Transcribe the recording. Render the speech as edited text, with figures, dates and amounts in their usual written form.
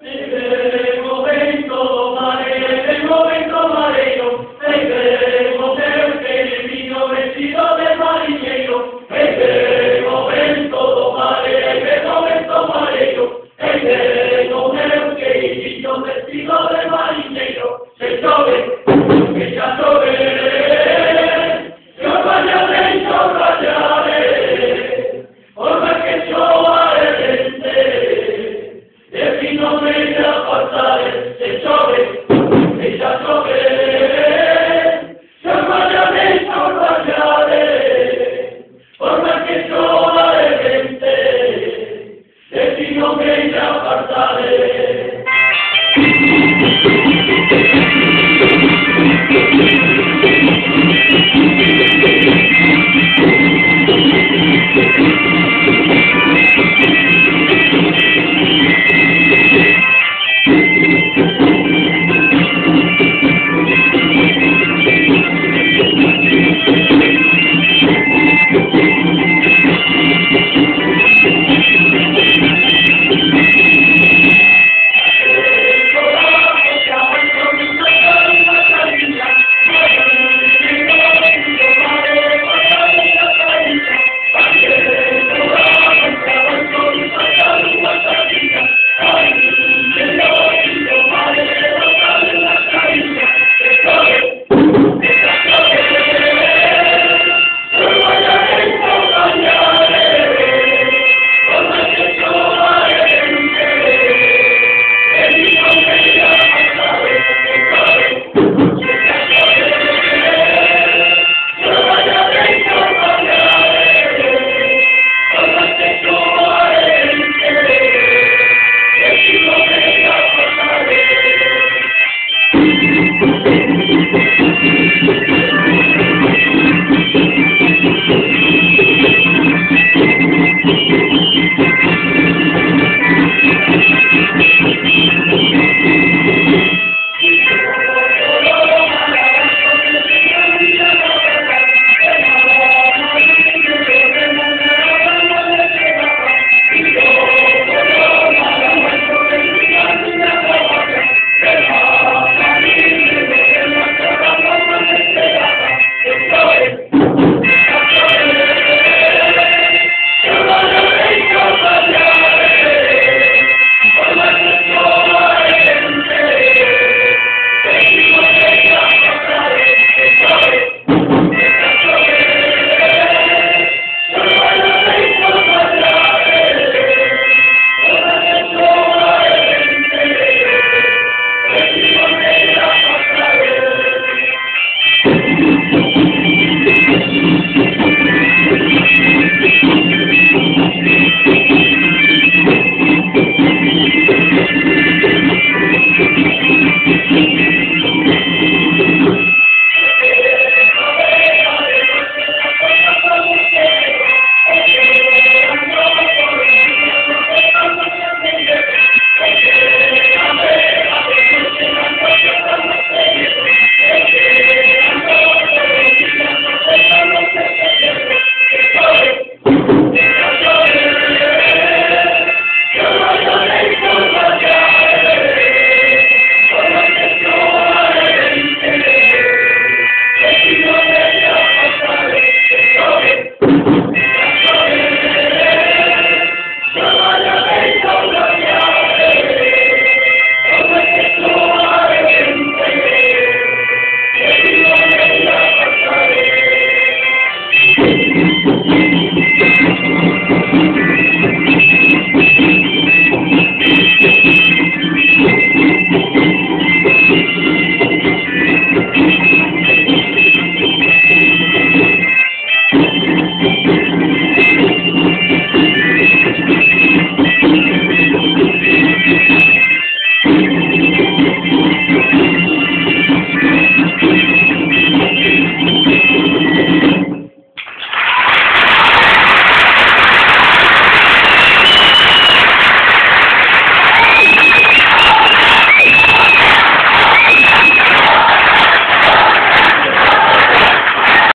El momento mareo, el momento que vino vestido de marinero, el momento mareo, el momento que vino vestido de marinero, se chove, que ya chove, yo rayaré, por más que chova el vente, el vino me irá a pasar, se chove, que ya chove, yo rayaré, por más que chova el vente, el vino me irá a pasar.